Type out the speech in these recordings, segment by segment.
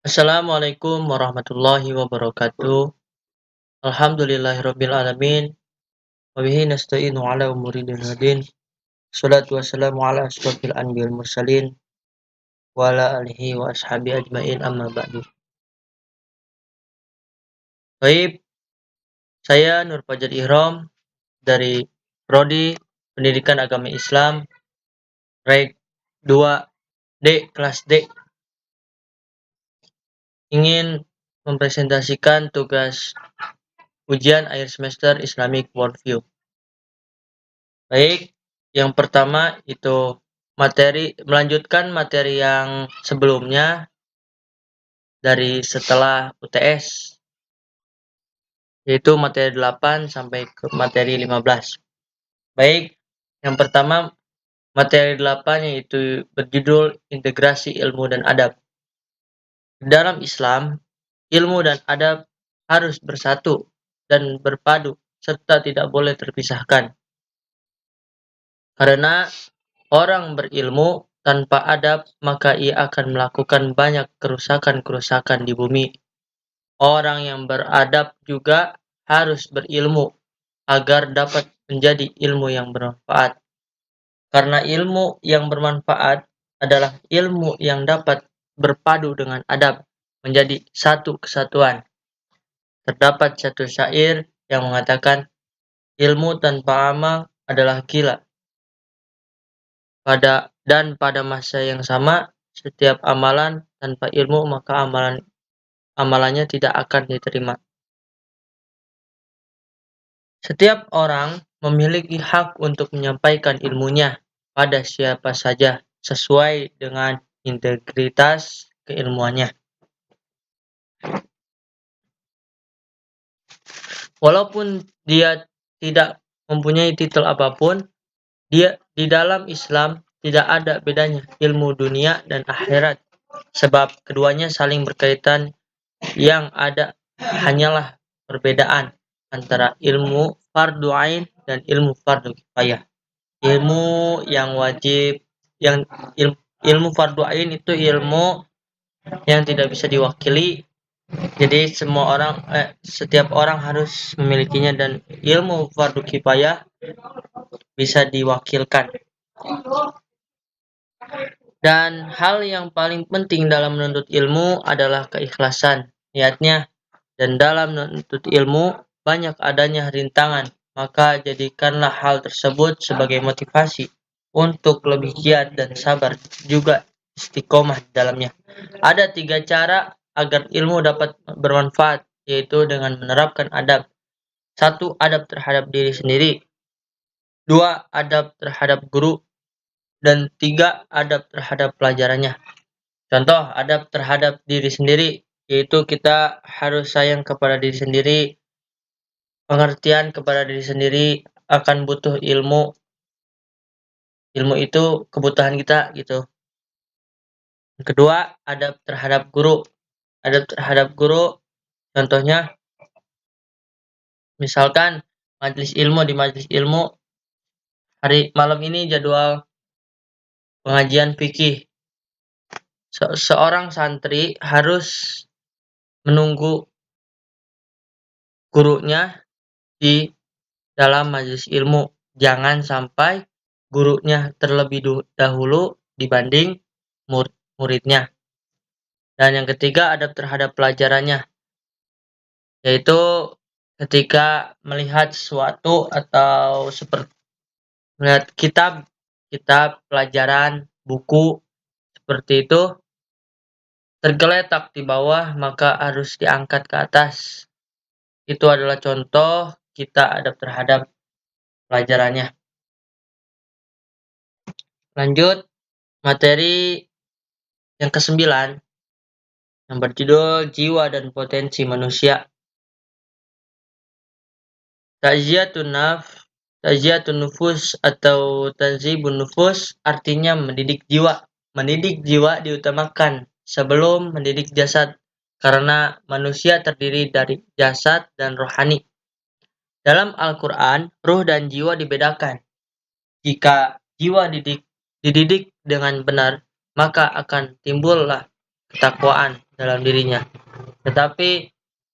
Assalamualaikum warahmatullahi wabarakatuh. Alhamdulillahirabbil alamin. Wa bihi nasta'inu ala umuri dunya din. Shalatu wassalamu ala asyrofil anbiya'il mursalin wa ala alihi wa ashabihi ajmain amma ba'du. Baik, saya Nur Fajar Ihram dari Prodi Pendidikan Agama Islam Reg 2D kelas D ingin mempresentasikan tugas ujian akhir semester Islamic Worldview. Baik, yang pertama itu melanjutkan materi yang sebelumnya dari setelah UTS, yaitu materi 8 sampai ke materi 15. Baik, yang pertama materi 8 yaitu berjudul Integrasi Ilmu dan Adab. Dalam Islam, ilmu dan adab harus bersatu dan berpadu serta tidak boleh terpisahkan. Karena orang berilmu tanpa adab, maka ia akan melakukan banyak kerusakan-kerusakan di bumi. Orang yang beradab juga harus berilmu agar dapat menjadi ilmu yang bermanfaat. Karena ilmu yang bermanfaat adalah ilmu yang dapat berpadu dengan adab menjadi satu kesatuan. Terdapat satu syair yang mengatakan, ilmu tanpa amal adalah gila. Pada masa yang sama, setiap amalan tanpa ilmu maka amalannya tidak akan diterima. Setiap orang memiliki hak untuk menyampaikan ilmunya pada siapa saja sesuai dengan integritas keilmuannya. Walaupun dia tidak mempunyai titel apapun, dia di dalam Islam tidak ada bedanya ilmu dunia dan akhirat, sebab keduanya saling berkaitan. Yang ada hanyalah perbedaan antara ilmu fardu ain dan ilmu fardu kifayah. Ilmu yang wajib, ilmu fardu ain itu ilmu yang tidak bisa diwakili. Jadi setiap orang harus memilikinya, dan ilmu fardu kifayah bisa diwakilkan. Dan hal yang paling penting dalam menuntut ilmu adalah keikhlasan niatnya. Dan dalam menuntut ilmu banyak adanya rintangan, maka jadikanlah hal tersebut sebagai motivasi untuk lebih giat dan sabar, juga istiqomah di dalamnya. Ada 3 cara agar ilmu dapat bermanfaat, yaitu dengan menerapkan adab. 1. Adab terhadap diri sendiri. 2. Adab terhadap guru. Dan 3. Adab terhadap pelajarannya. Contoh adab terhadap diri sendiri, yaitu kita harus sayang kepada diri sendiri, pengertian kepada diri sendiri akan butuh ilmu. Ilmu itu kebutuhan kita gitu. Yang kedua, adab terhadap guru. Adab terhadap guru contohnya misalkan di majelis ilmu hari malam ini jadwal pengajian fikih. Seorang santri harus menunggu gurunya di dalam majelis ilmu. Jangan sampai gurunya terlebih dahulu dibanding muridnya. Dan yang ketiga, adab terhadap pelajarannya, yaitu ketika melihat sesuatu atau seperti melihat kitab pelajaran, buku seperti itu tergeletak di bawah, maka harus diangkat ke atas. Itu adalah contoh kita adab terhadap pelajarannya. Lanjut materi yang ke-9 yang berjudul Jiwa dan Potensi Manusia. Ta'ziyatun nufus atau tazibun nufus artinya mendidik jiwa. Mendidik jiwa diutamakan sebelum mendidik jasad, karena manusia terdiri dari jasad dan rohani. Dalam Al-Quran, ruh dan jiwa dibedakan. Jika jiwa dididik dengan benar, maka akan timbullah ketakwaan dalam dirinya. Tetapi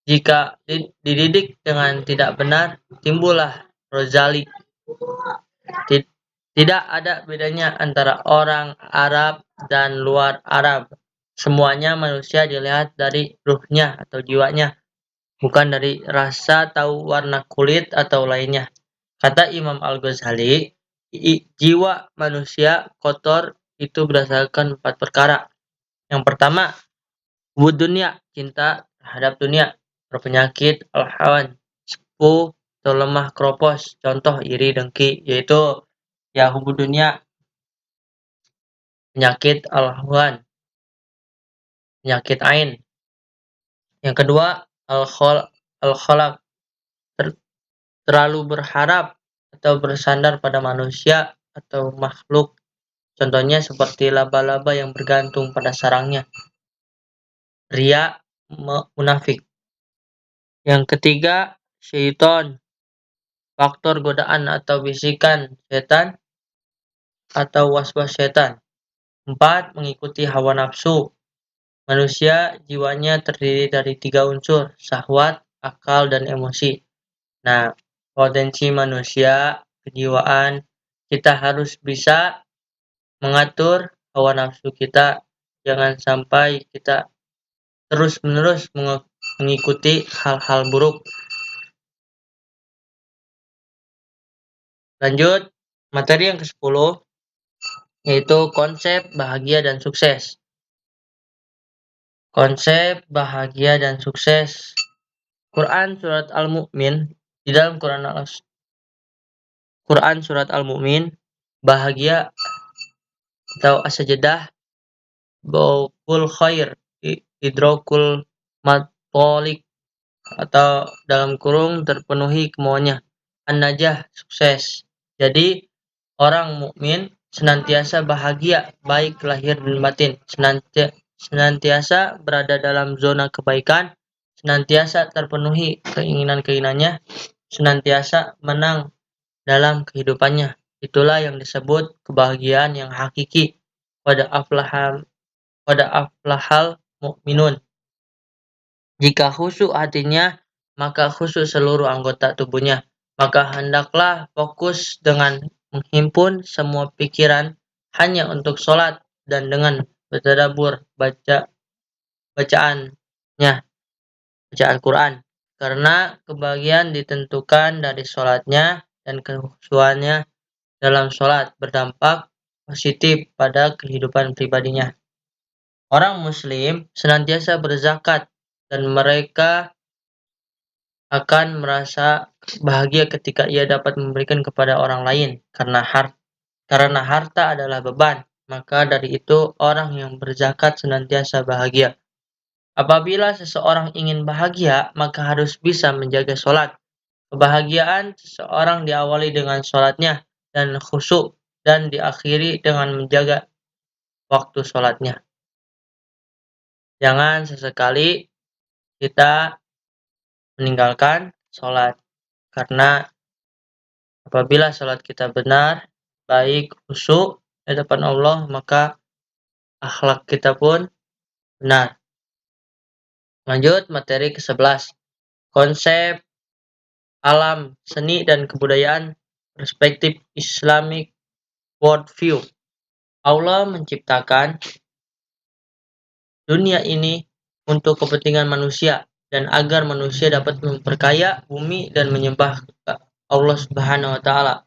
jika dididik dengan tidak benar, timbullah rozali. Tidak ada bedanya antara orang Arab dan luar Arab. Semuanya manusia dilihat dari ruhnya atau jiwanya, bukan dari rasa atau warna kulit atau lainnya. Kata Imam Al-Ghazali, jiwa manusia kotor itu berdasarkan 4 perkara. Yang pertama, hubud dunia, cinta terhadap dunia, berpenyakit, al-hawan, sepuh atau lemah kropos, contoh iri dengki, yaitu ya hubud dunia, penyakit al-hawan, penyakit ain. Yang kedua, al-khalaq, terlalu berharap atau bersandar pada manusia atau makhluk. Contohnya seperti laba-laba yang bergantung pada sarangnya. Ria, munafik. Yang ketiga, syaitan, faktor godaan atau bisikan setan atau waswas setan. 4. Mengikuti hawa nafsu. Manusia jiwanya terdiri dari 3 unsur, syahwat, akal, dan emosi. Nah, potensi manusia, kejiwaan, kita harus bisa mengatur hawa nafsu kita. Jangan sampai kita terus-menerus mengikuti hal-hal buruk. Lanjut, materi yang ke-10, yaitu konsep bahagia dan sukses. Konsep bahagia dan sukses. Quran surat Al-Mu'min, di dalam Quran surat Al-Mu'min, bahagia atau as-sajadah, baukul khair, idrokul matpolik, atau dalam kurung terpenuhi kemauannya. An-najah, sukses. Jadi orang mukmin senantiasa bahagia, baik lahir dan batin, senantiasa berada dalam zona kebaikan, senantiasa terpenuhi keinginan-keinginannya, senantiasa menang dalam kehidupannya. Itulah yang disebut kebahagiaan yang hakiki. Pada aflahal mukminun. Jika khusyuk hatinya, maka khusyuk seluruh anggota tubuhnya. Maka hendaklah fokus dengan menghimpun semua pikiran hanya untuk sholat dan dengan bertadabbur bacaan Quran. Karena kebahagiaan ditentukan dari sholatnya dan kekhusyuannya dalam sholat berdampak positif pada kehidupan pribadinya. Orang muslim senantiasa berzakat dan mereka akan merasa bahagia ketika ia dapat memberikan kepada orang lain karena harta adalah beban. Maka dari itu orang yang berzakat senantiasa bahagia. Apabila seseorang ingin bahagia, maka harus bisa menjaga sholat. Kebahagiaan seseorang diawali dengan sholatnya dan khusyuk dan diakhiri dengan menjaga waktu sholatnya. Jangan sesekali kita meninggalkan sholat, karena apabila sholat kita benar, baik, khusyuk di depan Allah, maka akhlak kita pun benar. Lanjut, materi ke-11. Konsep alam, seni, dan kebudayaan, perspektif Islamic worldview. Allah menciptakan dunia ini untuk kepentingan manusia dan agar manusia dapat memperkaya bumi dan menyembah Allah Subhanahu wa taala.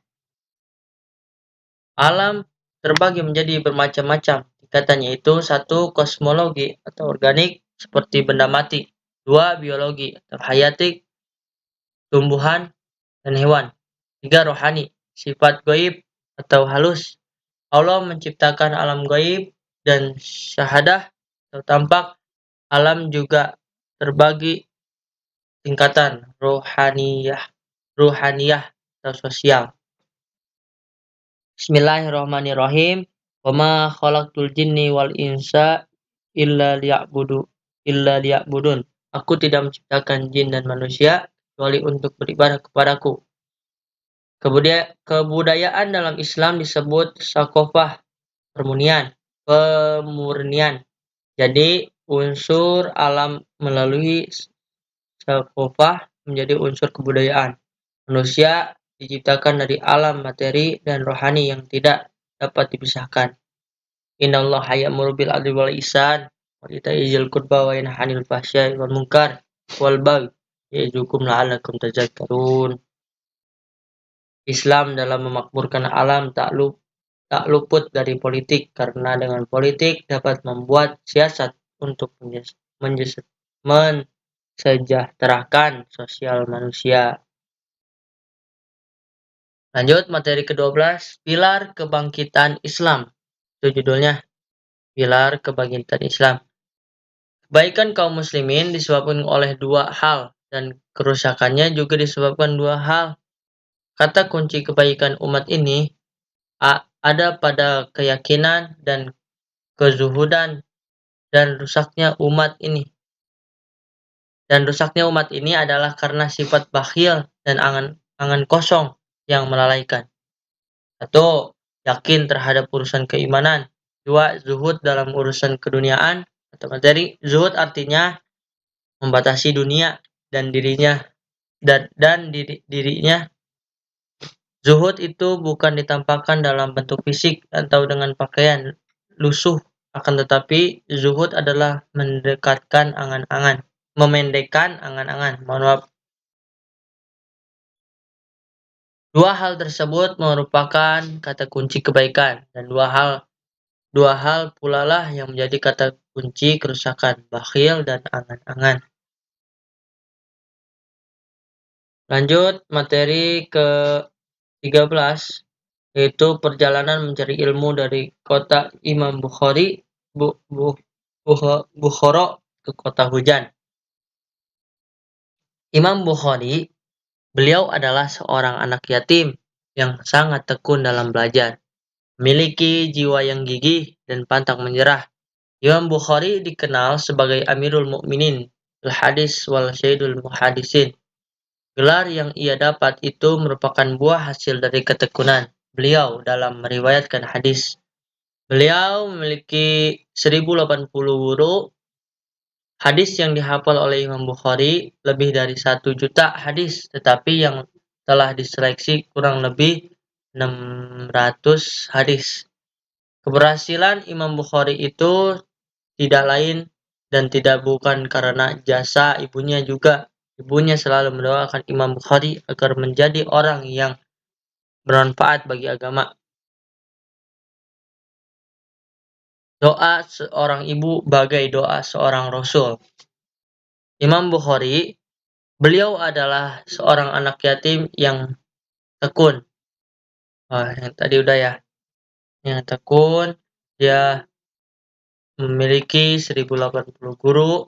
Alam terbagi menjadi bermacam-macam tingkatannya, yaitu 1. Kosmologi atau organik seperti benda mati, 2. Biologi atau hayatik, tumbuhan dan hewan, 3. Rohani, sifat gaib atau halus. Allah menciptakan alam gaib dan syahadah atau tampak. Alam juga terbagi tingkatan ruhaniyah atau sosial. Bismillahirrahmanirrahim. Wa ma khalaqtul jinni wal insa illa liya'budun. Aku tidak menciptakan jin dan manusia kecuali untuk beribadah kepadaku. Kebudayaan dalam Islam disebut sakofah, pemurnian. Jadi unsur alam melalui sakofah menjadi unsur kebudayaan. Manusia diciptakan dari alam materi dan rohani yang tidak dapat dipisahkan. Innallaha ya'muru bil adli wal ihsan wa ita'i dzil qurba wa yanha 'anil fahsya'i wal munkar wal baghi ya'idukum la'allakum tadhakkarun. Islam dalam memakmurkan alam tak luput dari politik, karena dengan politik dapat membuat siasat untuk mensejahterakan sosial manusia. Lanjut materi ke-12, pilar kebangkitan Islam. Itu judulnya, pilar kebangkitan Islam. Kebaikan kaum muslimin disebabkan oleh dua hal, dan kerusakannya juga disebabkan dua hal. Kata kunci kebaikan umat ini ada pada keyakinan dan kezuhudan, dan rusaknya umat ini adalah karena sifat bakhil dan angan kosong yang melalaikan. 1. Yakin terhadap urusan keimanan. 2. Zuhud dalam urusan keduniaan atau materi. Zuhud artinya membatasi dunia dan dirinya. Dirinya. Zuhud itu bukan ditampakkan dalam bentuk fisik atau dengan pakaian lusuh, akan tetapi zuhud adalah memendekkan angan-angan. Mohon maaf. Dua hal tersebut merupakan kata kunci kebaikan, dan dua hal pula lah yang menjadi kata kunci kerusakan, bakhil dan angan-angan. Lanjut materi ke-13, yaitu perjalanan mencari ilmu dari kota Imam Bukhari Bukhara ke kota hujan. Imam Bukhari, beliau adalah seorang anak yatim yang sangat tekun dalam belajar, memiliki jiwa yang gigih dan pantang menyerah. Imam Bukhari dikenal sebagai Amirul Mukminin fil hadis wal Sayyidul Muhaddisin. Gelar yang ia dapat itu merupakan buah hasil dari ketekunan beliau dalam meriwayatkan hadis. Beliau memiliki 1080 guru. Hadis yang dihafal oleh Imam Bukhari lebih dari 1 juta hadis, tetapi yang telah diseleksi kurang lebih 600 hadis. Keberhasilan Imam Bukhari itu tidak lain dan tidak bukan karena jasa ibunya juga. Ibunya selalu mendoakan Imam Bukhari agar menjadi orang yang bermanfaat bagi agama. Doa seorang ibu bagai doa seorang rasul. Imam Bukhari, beliau adalah seorang anak yatim yang tekun. Yang tadi udah ya. Yang tekun, dia memiliki 1080 guru,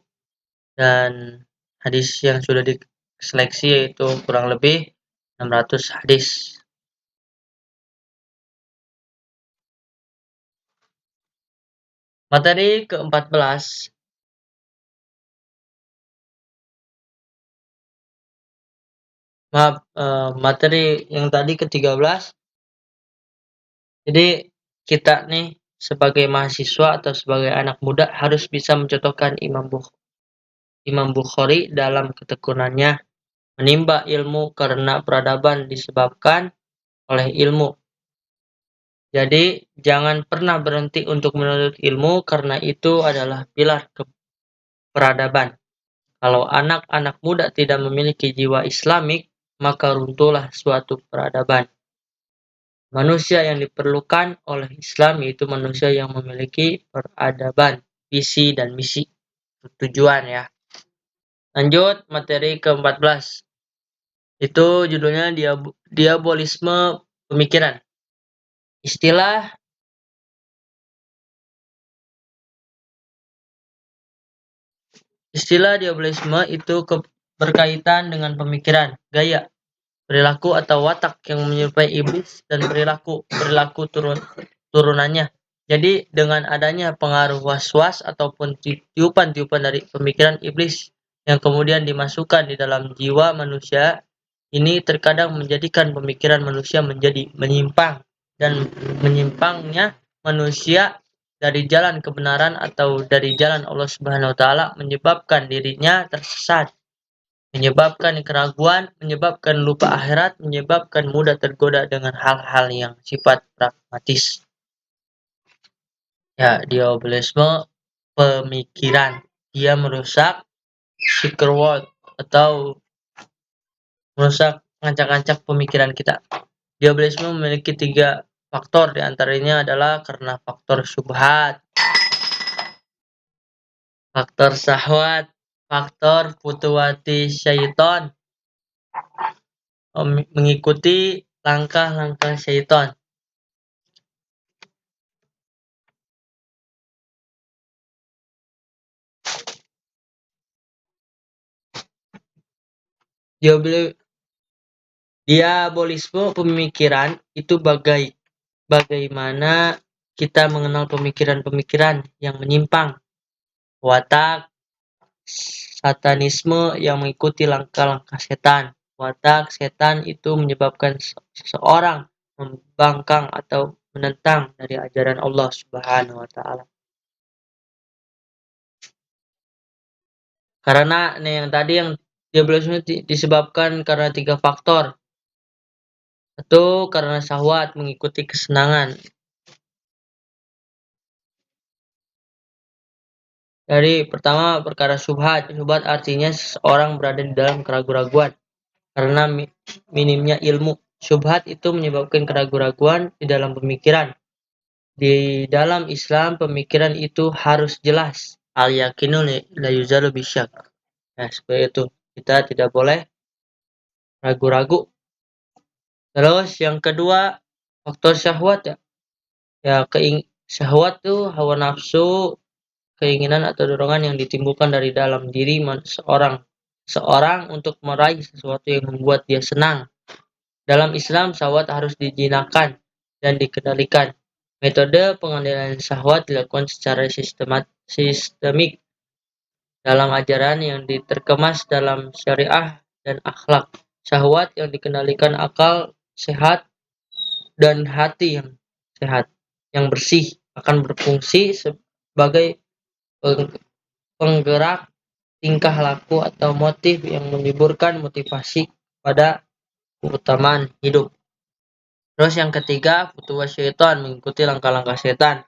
dan hadis yang sudah diseleksi yaitu kurang lebih 600 hadis. Materi ke-14, materi yang tadi ke-13. Jadi kita nih sebagai mahasiswa atau sebagai anak muda harus bisa mencontohkan Imam Bukhari dalam ketekunannya menimba ilmu, karena peradaban disebabkan oleh ilmu. Jadi jangan pernah berhenti untuk menuntut ilmu, karena itu adalah pilar peradaban. Kalau anak-anak muda tidak memiliki jiwa Islamik, maka runtuhlah suatu peradaban. Manusia yang diperlukan oleh Islam yaitu manusia yang memiliki peradaban, visi dan misi, tujuan ya. Lanjut materi ke-14. Itu judulnya diabolisme pemikiran. Istilah diabolisme itu berkaitan dengan pemikiran, gaya, perilaku atau watak yang menyerupai iblis dan perilaku turunannya. Jadi dengan adanya pengaruh was-was ataupun tiupan-tiupan dari pemikiran iblis yang kemudian dimasukkan di dalam jiwa manusia, ini terkadang menjadikan pemikiran manusia menjadi menyimpang, dan menyimpangnya manusia dari jalan kebenaran atau dari jalan Allah Subhanahu wa taala menyebabkan dirinya tersesat, menyebabkan keraguan, menyebabkan lupa akhirat, menyebabkan mudah tergoda dengan hal-hal yang sifat pragmatis. Ya, diabolisme pemikiran. Dia merusak secret world atau merusak ngancak-ngancak pemikiran kita. Diabolisme memiliki 3 faktor, diantaranya adalah karena faktor syubhat, faktor syahwat, faktor futuwati syaiton, mengikuti langkah-langkah syaiton. Diabolisme pemikiran itu bagaimana kita mengenal pemikiran-pemikiran yang menyimpang, watak satanisme yang mengikuti langkah-langkah setan. Watak setan itu menyebabkan seseorang membangkang atau menentang dari ajaran Allah Subhanahu wa taala. Karena yang tadi yang diabolisme disebabkan karena 3 faktor. Satu, karena syahwat mengikuti kesenangan. Dari pertama perkara syubhat. Syubhat artinya seseorang berada di dalam keraguan-raguan karena minimnya ilmu. Syubhat itu menyebabkan keraguan-raguan di dalam pemikiran. Di dalam Islam pemikiran itu harus jelas. Al yakinu la yuzalu bisyak. Nah, seperti itu. Kita tidak boleh ragu-ragu. Terus yang kedua, faktor syahwat ya. Ya, syahwat tuh hawa nafsu, keinginan atau dorongan yang ditimbulkan dari dalam diri seorang untuk meraih sesuatu yang membuat dia senang. Dalam Islam, syahwat harus dijinakan dan dikendalikan. Metode pengendalian syahwat dilakukan secara sistemik dalam ajaran yang terkemas dalam syariah dan akhlak. Syahwat yang dikendalikan akal sehat dan hati yang sehat, yang bersih, akan berfungsi sebagai penggerak tingkah laku atau motif yang menimbulkan motivasi pada keutamaan hidup. Terus yang ketiga, futuwah syaitan, mengikuti langkah-langkah setan.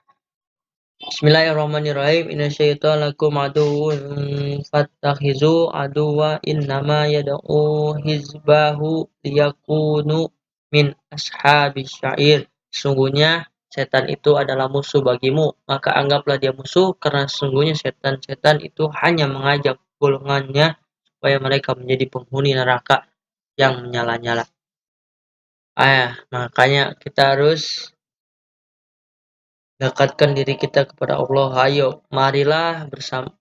Bismillahirrahmanirrahim. Inna syaitan lakum aduwwun fattakhizu aduwwa innama yad'u hizbahu liyakunu min ashabis syair. Sesungguhnya setan itu adalah musuh bagimu, maka anggaplah dia musuh karena sesungguhnya setan-setan itu hanya mengajak golongannya supaya mereka menjadi penghuni neraka yang menyala-nyala. Makanya kita harus dekatkan diri kita kepada Allah. Ayo, marilah bersama.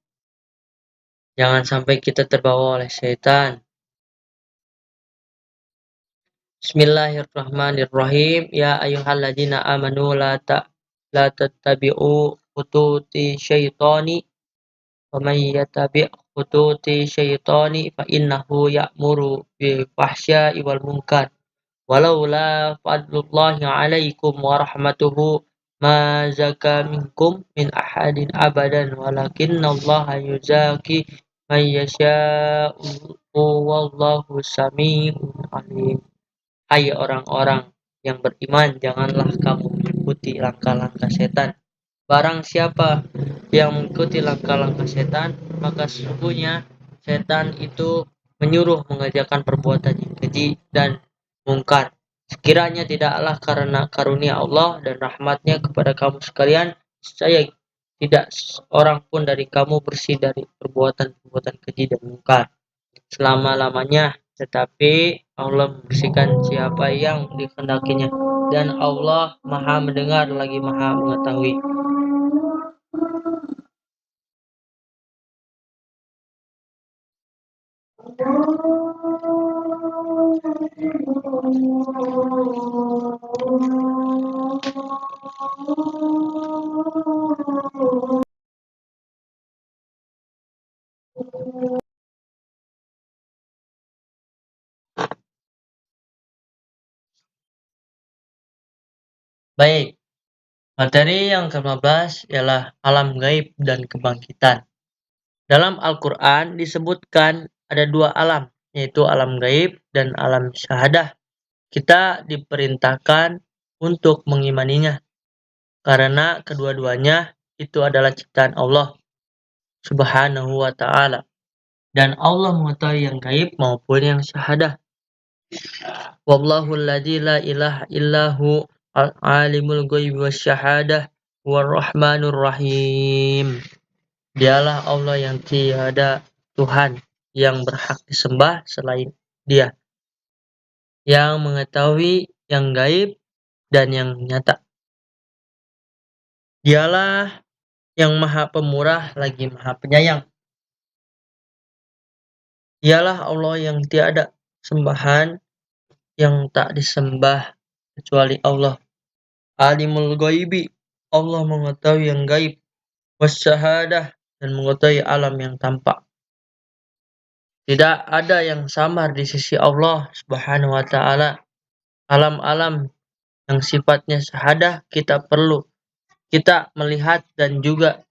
Jangan sampai kita terbawa oleh setan. Bismillahirrahmanirrahim. Ya ayyuhalladzina amanu la tattabi'u khututi syaitani wa may yattabi' khututi syaitani fa innahu ya'muru bil fahsya'i wal munkar. Walaula fadlullahi 'alaikum wa rahmatuhu ma zaka minkum min ahadin abadan walakinallaha yuzaki man yasha'u wallahu sami'un alim. Hai orang-orang yang beriman, janganlah kamu mengikuti langkah-langkah setan. Barang siapa yang mengikuti langkah-langkah setan, maka sesungguhnya setan itu menyuruh mengerjakan perbuatan yang keji dan mungkar. Sekiranya tidaklah karena karunia Allah dan rahmatnya kepada kamu sekalian, saya tidak seorang pun dari kamu bersih dari perbuatan-perbuatan keji dan mungkar selama-lamanya, tetapi Allah membersihkan siapa yang dikehendakinya, dan Allah Maha mendengar lagi Maha mengetahui. Baik, Materi yang ke-15 ialah alam gaib dan kebangkitan. Dalam Al-Quran disebutkan ada dua alam, yaitu alam gaib dan alam syahadah. Kita diperintahkan untuk mengimaninya, karena kedua-duanya itu adalah ciptaan Allah Subhanahu wa Ta'ala. Dan Allah mengetahui yang gaib maupun yang syahadah. Wallahu alladzi la ilaha illahu alimul ghaibi wasyahadah warrahmanur rahim. Dialah Allah yang tiada Tuhan yang berhak disembah selain Dia, yang mengetahui yang gaib dan yang nyata. Dialah yang Maha Pemurah lagi Maha Penyayang. Dialah Allah yang tiada sembahan yang tak disembah kecuali Allah. Alimul ghaibi, Allah mengetahui yang gaib, wasyahadah, dan mengetahui alam yang tampak. Tidak ada yang samar di sisi Allah Subhanahu wa Ta'ala. Alam-alam yang sifatnya syahadah kita melihat dan juga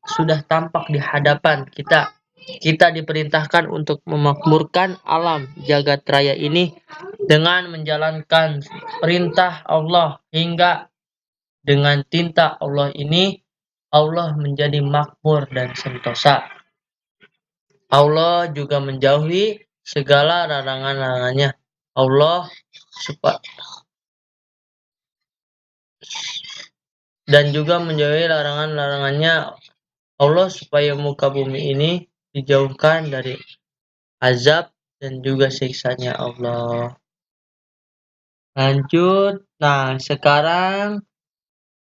sudah tampak di hadapan kita. Kita diperintahkan untuk memakmurkan alam jagat raya ini dengan menjalankan perintah Allah, hingga dengan tinta Allah ini Allah menjadi makmur dan sentosa. Allah juga menjauhi segala larangan-larangannya. Allah dan juga menjauhi larangan-larangannya Allah supaya muka bumi ini dijauhkan dari azab dan juga siksanya Allah. Lanjut. Nah, sekarang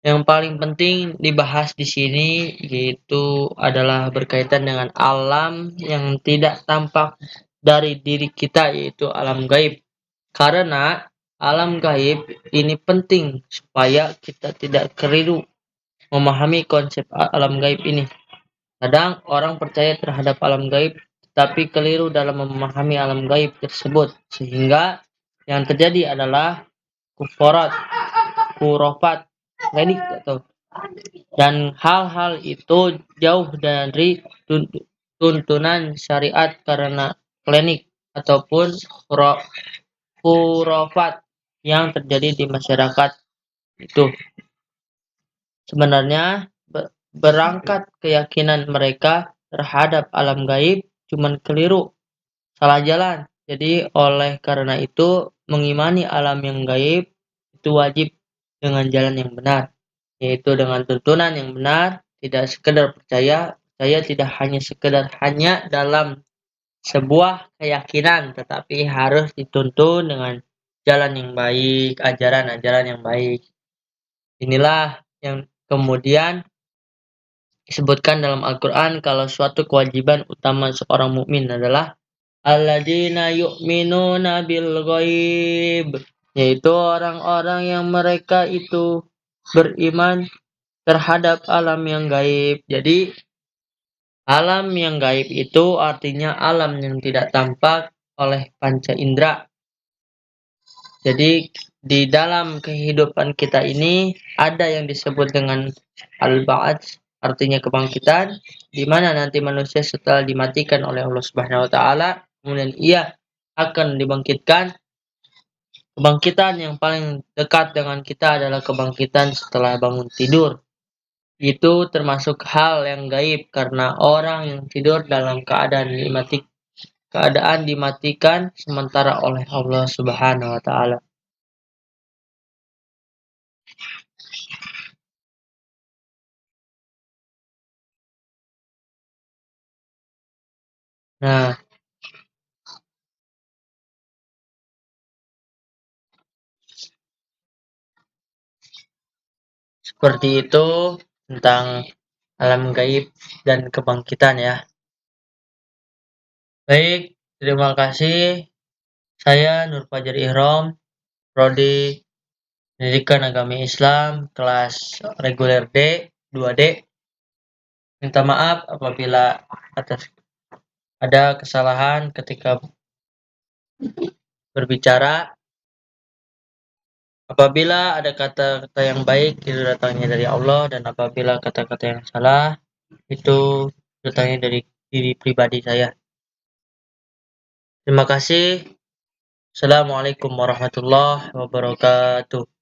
yang paling penting dibahas di sini yaitu adalah berkaitan dengan alam yang tidak tampak dari diri kita, yaitu alam gaib. Karena alam gaib ini penting supaya kita tidak keliru memahami konsep alam gaib ini. Kadang orang percaya terhadap alam gaib tapi keliru dalam memahami alam gaib tersebut, sehingga yang terjadi adalah kurofat, klinik atau dan hal-hal itu jauh dari tuntunan syariat, karena klinik ataupun khurafat yang terjadi di masyarakat itu sebenarnya berangkat keyakinan mereka terhadap alam gaib cuman keliru, salah jalan. Jadi oleh karena itu mengimani alam yang gaib itu wajib dengan jalan yang benar, yaitu dengan tuntunan yang benar, tidak sekedar percaya tidak hanya dalam sebuah keyakinan, tetapi harus dituntun dengan jalan yang baik, ajaran-ajaran yang baik. Inilah yang kemudian disebutkan dalam Al-Quran kalau suatu kewajiban utama seorang mukmin adalah alladzina yu'minuna bil ghaib, yaitu orang-orang yang mereka itu beriman terhadap alam yang gaib. Jadi alam yang gaib itu artinya alam yang tidak tampak oleh panca indera. Jadi di dalam kehidupan kita ini ada yang disebut dengan al-ba'ats, artinya kebangkitan, di mana nanti manusia setelah dimatikan oleh Allah Subhanahu wa Ta'ala, kemudian ia akan dibangkitkan. Kebangkitan yang paling dekat dengan kita adalah kebangkitan setelah bangun tidur. Itu termasuk hal yang gaib, karena orang yang tidur dalam keadaan dimatikan sementara oleh Allah Subhanahu wa Ta'ala. Nah, seperti itu tentang alam gaib dan kebangkitan ya. Baik, terima kasih. Saya Nur Fajar Ihrom, Prodi Pendidikan Agama Islam, kelas reguler D, 2D. Minta maaf apabila ada kesalahan ketika berbicara. Apabila ada kata-kata yang baik, itu datangnya dari Allah, dan apabila kata-kata yang salah, itu datangnya dari diri pribadi saya. Terima kasih. Assalamualaikum warahmatullahi wabarakatuh.